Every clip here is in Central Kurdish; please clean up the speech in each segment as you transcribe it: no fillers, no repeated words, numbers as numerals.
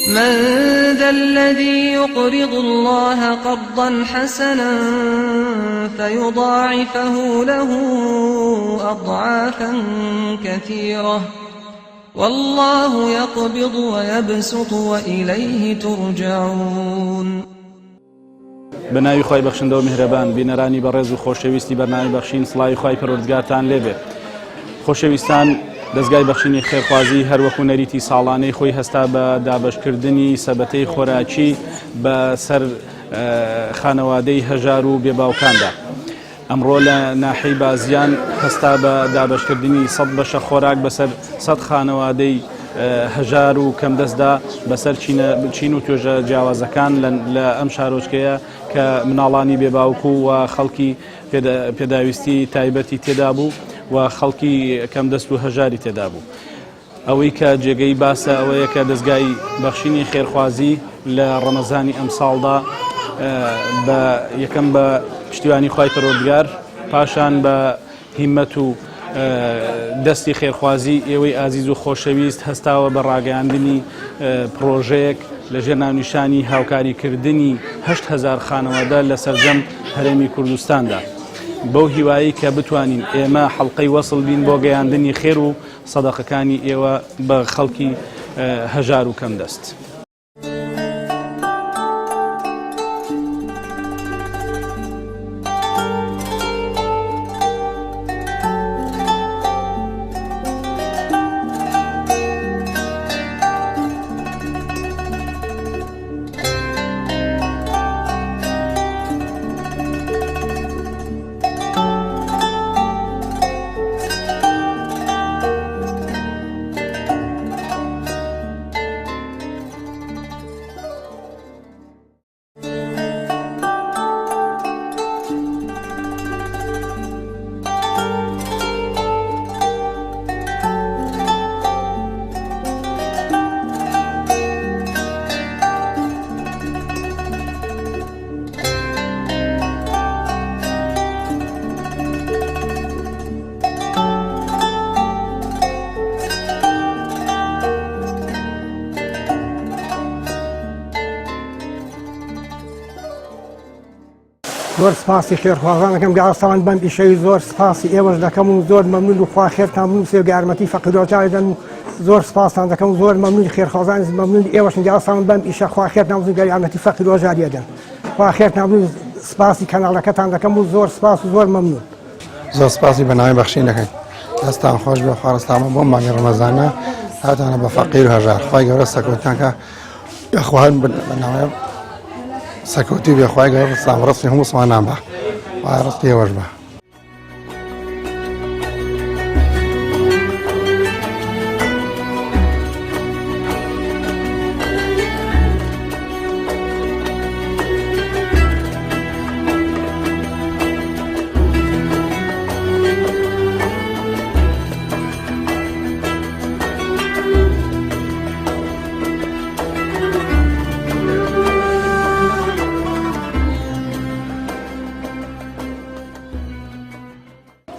من ذا الذي يقرض الله قرضا حسنا فيضاعفه له أضعافا كثيرة والله يقبض ويبسط وإليه ترجعون. بناوی خی بەخشندە و میهرەبان بینەرانی بەڕێز و خۆشەویستی بەرنامەی بەخشین سڵاوی خی پەروەردگارتان لێبێ. خۆشەویستان، دەستگای بەخشینی خێرخوازی هەروەکو نەریتی ساڵانەی خۆی هەستا بە دابەشکردنی سەبەتەی خۆراکی بەسەر خانەوادەی هەژار و بێباوکاندا. ئەمڕۆ لە ناحەی بازیان هەستا بە دابەشکردنی 100 بەشە خۆراک بەسەر 100 خانەوادەی هەژار و کەم دەستدا بەسەر چین و توێژە جیاوازەکان لە ئەم شارۆچکەیە کە مناڵانی بێباوکو و خەڵکی پێداویستی تایبەتی تێدا بوو و خەڵکی کەم دەست و هەژاری تێدا بوو. ئەوەی کە جێگەی باسە ئەوەیە کە دەستگای بەخشینی خێرخوازی لە ڕەمەزانی ئەم ساڵدا یەکەم بە پشتیوانی خی پەروەردگار، پاشان بە هیممەت و دەستی خێرخوازی ئێوەی ئازیز و خۆشەویست هەستاوە بە ڕاگەیاندنی پرۆژەیەک لەژێر ناونیشانی هاوکاریکردنی 8,000 خانەوادە لە سەرجەم هەرێمی کوردستاندا، بەو هیوایی کە بتوانین ئێمە حەڵقەی وەسڵ بین بۆ گەیاندنی خێر و سەدەقەکانی ئێوە بە خەڵکی هەژار و کەم دەست. زۆر سپاسی خێرخوازانەکەم گاڵسەوان بەم ئیشەی زۆر سپاسی ئێوەش دەکەم و زۆر مەمنون و خوا خێرتان بنووسێ و یارمەتی فەقیرۆجارێ دەن و زۆر سپاسان دەکەم و زۆر مەمنونی خێرخوازان مەمنونی ئێوەشن گاڵسەوان بەم ئیشە خوا خێرتان بنووسێ و یارمەتی فەقیرۆجاریە دەن. خوا خێرتان بنووسێ، سپاسی کەناڵەکەتان دەکەم و زۆر سپاس و زۆر مەمنون. زۆر سپاسی بەناوی بەخشینەکەی. دەستان خۆش بێ، خواستانمە بۆ مانگی ڕەمەزانە هاتانە بە فەقیر و هەژار. خوای گەورە سەکۆتیانکە یاخواهن بەناوی سەکۆتی بێ، خوای گەورە ڕستی هەموو سوانان بە. ڕستی ئێوەش بە.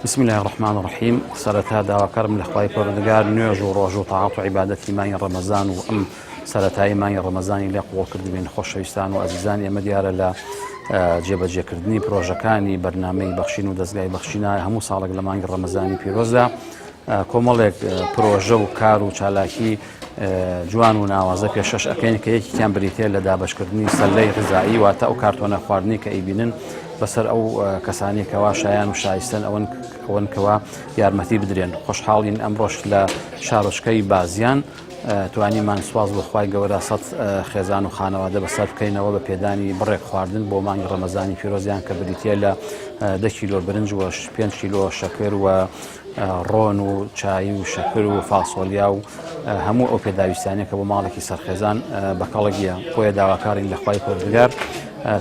بسم الله الرحمن الرحيم. سرتها داواکەرم لە خوای پەروەردگار نوێژ و ڕۆژ و تەعات و عیبادەتی مانگی ڕەمەزان و ئەم سەرەتایی مانگی ڕەمەزانی لێ قوڵ کردبین. خۆشەویستان و ئەزیزان، ئێمە دیارە لە جێبەجێکردنی پرۆژەکانی بەرنامەی بەخشین و دەستگای بەخشینە هەموو ساڵێک لە مانگی ڕەمەزانی پیرۆزدا کۆمەڵێک پرۆژە و کار و چالاکی جوان و ناوازە پێشەش ئەکەین کە یەکێکیان بریتێ لە دابەشکردنی سەلەی غذایی واتە ئەو کارتۆنە خواردنی کە ئەیبینن بەسەر ئەو کەسانی کەوا شایان و شایستن ئەوەن کەوا یارمەتی بدرێن. خۆشحاڵین ئەمڕۆژ لە شارۆچکەی بازیان توانیمان سواز بۆ خوای گەورە 100 خێزان و خانەوادە بەسەر بکەینەوە بە پێدانی بڕێک خواردن بۆ مانگی ڕەمەزانی پیرۆزیان کە بریتێ لە 10 کیلۆ برنج و 5 کیلۆ شەکر و ڕۆن و چای و شەکر و فاسۆلیا و هەموو ئەو پێداویستانێک کە بۆ ماڵێکی سەرخێزان بەکەڵەگیە. خۆیە داواکارین لە خوای پەروەردگار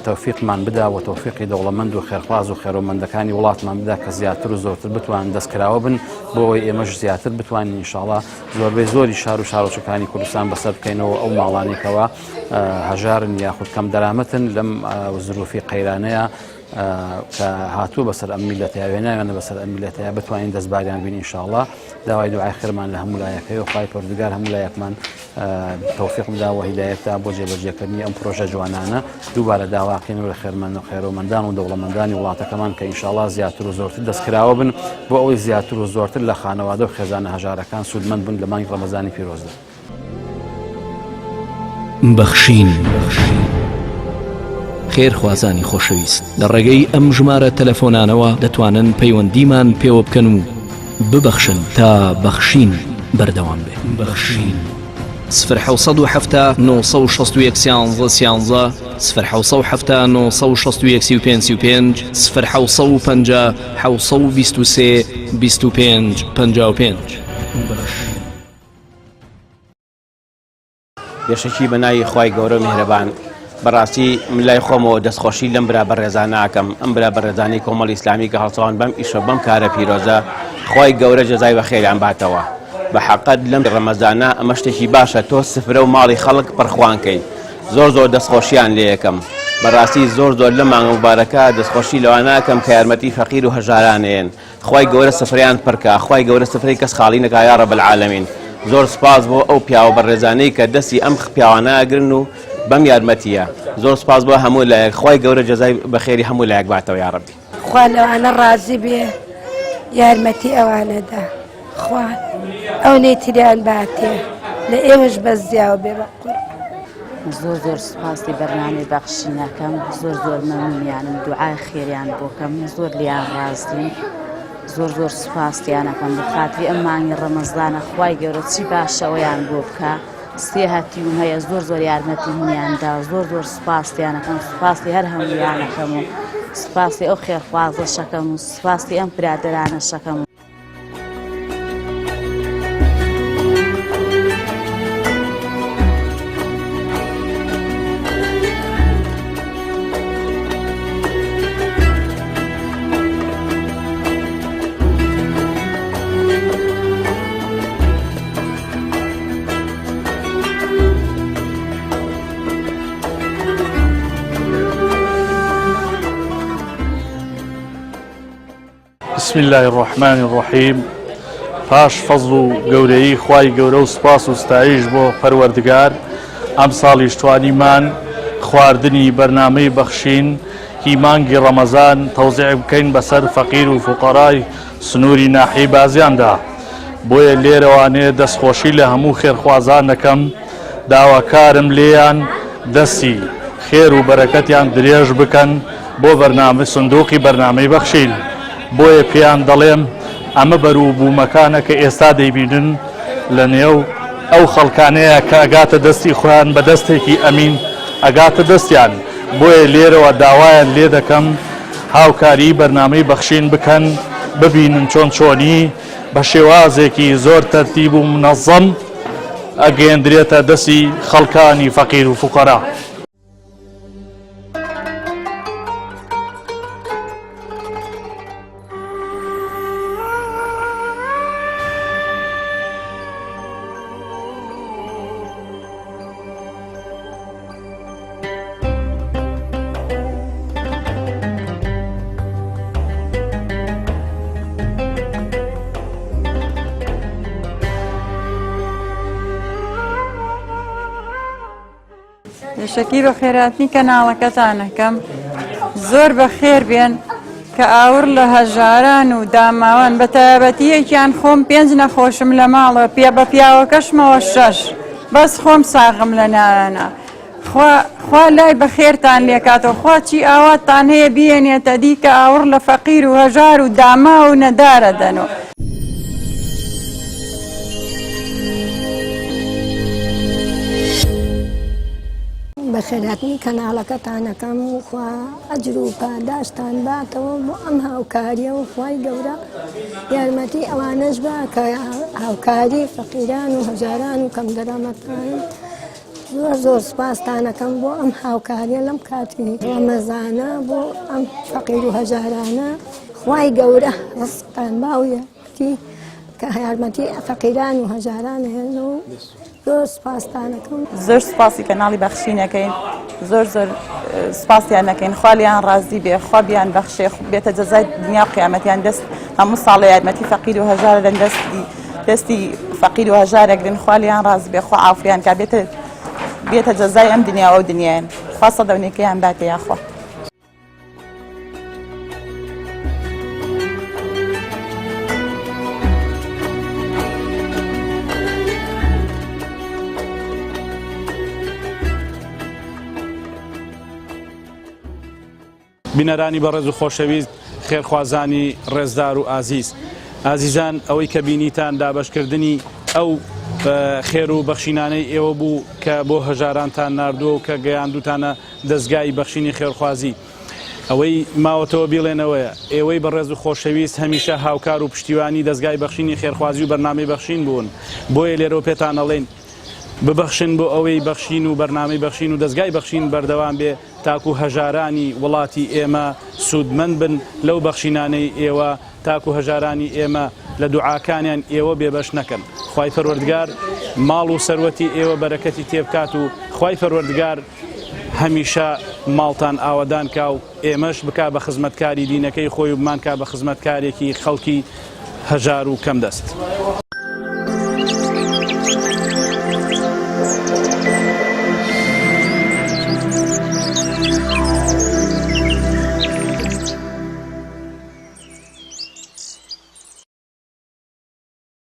تەوفیقمان بدا و تەوفیقی دەوڵەمەند و خێرخواز و خێرۆمەندەکانی وڵاتمان بدا کە زیاتر و زۆرتر بتوانن دەستکراوە بن بۆ ئەوەی ئێمەش زیاتر بتوانین ئینشاڵڵا زۆربەی زۆری شار و شارۆچەکانی کوردستان بەسەر بکەینەوە ئەو ماڵانێکەوە هەژارن یاخود کەم دەرامەتن لەم زروفی قەیرانەیە کە هاتووە بەسەر ئەم میلەتەیە وێناویانە بەسەر ئەم میلەتەیە بتوانین دەستباریان بین ئینشاءڵڵا. داوای دوعای خێرمان لە هەموو لایەکەوە و خوای پەروەردگار هەموو لایەکمان تەوفیق بدا و هیدایەتدا بۆ جێبەجێکردنی ئەم پرۆژە جوانانە. دووبارە داواکەین لە خێرمەند و خێرەوەمەندان و دەوڵەمەندانی وڵاتەکەمان کە ئینشاءڵڵا زیاتر و زۆرتر دەستکراوە بن بۆ ئەوەی زیاتر و زۆرتر لە خانەوادە و خێزانە هەژارەکان سوودمەند بن لە مانگی ڕەمەزانی پیرۆزدا. بەخشین خێرخوازانی خۆشەویست لە ڕێگەی ئەم ژمارە تەلەفۆنانەوە دەتوانن پەیوەندیمان پێوە بکەن و ببەخشن تا بەخشین بەردەوام بێت. بەخشین 0770 961 13 0770 961 0750 723 25 55. یەشێکی بەناوی خوای گەورە میهرەبان بەڕاستی من لای خۆمەوە دەستخۆشی لەم برا بەڕێزانەکەم ئەم برا بەڕێزانەی کۆمەڵی ئیسلامی کە هەڵسەڵان بەم ئیشە بەم کارە پیرۆزە خوای گەورە جەزای بەخێریان باتەوە. بە حەقەت لەم ڕەمەزانە ئەمە شتێکی باشە تۆ سفرە و ماڵی خەڵک پڕخوانکەی زۆر دەستخۆشییان لێ یەکەم. بەڕاستی زۆر لە مانگە مبارەکە دەستخۆشی لەوانەکەم کە یارمەتی فەقیر و هەژارانێن. خوای گەورە سفریان پڕکە، خوای گەورە سفرەی کەس خاڵی نەکا یا ڕەب العالەمین. زۆر سپاس بۆ ئەو پیاوە بەڕێزانەی کە دەستی ئەم پیاوانەگرن و بەم یارمەتیە. زۆر سپاس بۆ هەموو لایەک، خوای گەورە جەزای بەخێری هەموو لایەک باتەوە یا ڕەبی. خوا لەوانە ڕازی بێ یارمەتی ئەوانەدا، خوا ئەو نەیتریان باتێ لە ئێوەش بەزیاوە بێ بەقورب. زۆر سپاسی بەرنامەی بەخشینەکەم، زۆر مەمنونیانم، دوعای خێریان بۆکەم، زۆر لیان ڕازیم، زۆر سپاسیانەکەم بە خاتری ئەم مانگی ڕەمەزانە. خوای گەورە چی باشەوەیان بۆ بکە. سێ هەتیوم هەیە زۆر یارمەتی هەمویاندا، زۆر سپاسیانەکەم، سپاسی هەر هەمویانەکەم و سپاسی ئەو خێرخوازەشەکەم و سپاسی ئەم برادرانەشەکەم. بسم الله الرحمن الرحیم. پاش فەزڵ و گەورەی خوای گەورە و سپاس و ستایش بۆ پەروەردگار ئەم ساڵیش توانیمان خواردنی بەرنامەی بەخشین هی مانگی ڕەمەزان تەوزیع بکەین بەسەر فەقیر و فوقەڕای سنووری ناحیەی بازیاندا. بۆیە لێرەوانێ دەستخۆشی لە هەموو خێرخوازانەکەم، داواکارم لێیان دەستی خێر و بەرەکەتیان درێژ بکەن بۆ بەرنامە سندوقی بەرنامەی بەخشین. بۆیە پێیان دەڵێم ئەمە بەروو بوومەکانە کە ئێستا دەیبینن لە نێو ئەو خەڵکانەیە کە ئەگاتە دەستی خۆیان بە دەستێکی ئەمین ئەگاتە دەستیان. بۆیە لێرەوە داوایان لێ دەکەم هاوکاری بەرنامەی بەخشین بکەن، ببینن چۆنی بە شێوازێکی زۆر تەرتیب و منەظەم ئەگەیەندرێتە دەستی خەڵکانی فەقیر و فوقەرا. شەکی بە خێراتنی کەناڵەکەتانەکەم زۆر بە خێر بێن کە ئاور لە هەژاران و داماوان بە تایبەتیەکیان خۆم 5 نەخۆشم لە ماڵە بە پیاوەکەشمەوە 6 بەس خۆم ساغم لە نارانە. خوا لای بە خێرتان لێکاتەوە، خوا چی ئاواتان هەیە بیێنێتە دی کە ئاور لە فەقیر و هەژار و داما و نەدارە دەنەوە. بە خێراتنی کەناڵەکەتانەکەم و خوا ئەجر و پاداشتان باتەوە بۆ ئەم هاوکاریە و خوای گەورە یارمەتی ئەوانەش بە کە هاوکاری فەقیران و هەژاران و کەم دەرەمەتان. زۆر سپاستانەکەم بۆ ئەم هاوکاریە لەم کاتی ڕەمەزانە بۆ ئەم فەقیر و هەژارانە. خوای گەورە ڕزقتان باویەتی کە یارمەتی فەقیران و هەژاران هێن و زۆر سپاستانەکەم. زۆر سپاسی کەناڵی بەخشینەکەین، زۆر سپاسیان نەکەین، خالیان ڕازی بێ، خوا بیان بەخشێ، بێتە جەزای دنیا و قیامەتیان دەست هەموو ساڵە یارمەتی فەقیر و هەژارە لە دەستی فەقیر و هەژارەگرن، خالیان ڕازی بێ، خوا عافیان کا بێتە جەزای ئەم دنیا و ئەو دنیایان، خوا سەدەونێکیان باتێ یاخوا. بینەرانی بەڕێز و خۆشەویست، خێرخوازانی ڕێزدار و ئازیزان، ئەوەی کە بینیتان دابەشکردنی ئەو خێر و بەخشینانەی ئێوە بوو کە بۆ هەژارانتان ناردووە و کە گەیاندوتانە دەستگای بەخشینی خێرخوازی. ئەوەی ماوەتەوە بیڵێنەوەیە ئێوەی بەڕێز و خۆشەویست هەمیشە هاوکار و پشتیوانی دەستگای بەخشینی خێرخوازی و بەرنامەی بەخشین بوون، بۆیە لێرەوە پێتان ئەڵێن ببەخشن بۆ ئەوەی بەخشین و بەرنامەی بەخشین و دەستگای بەخشین بەردەوام بێ، تاکو هەژارانی وڵاتی ئێمە سوودمەند بن لەو بەخشینانەی ئێوە، تاکو هەژارانی ئێمە لە دوعاکانیان ئێوە بێبەش نەکەن. خوای پەروەردگار ماڵ و سەروەتی ئێوە بەرەکەتی تێبکات و خوای پەروەردگار هەمیشە ماڵتان ئاوەدان کا و ئێمەش بکا بە خزمەتکاری دینەکەی خۆی و بمان کا بە خزمەتکارێکی خەڵکی هەژار و کەم دەست.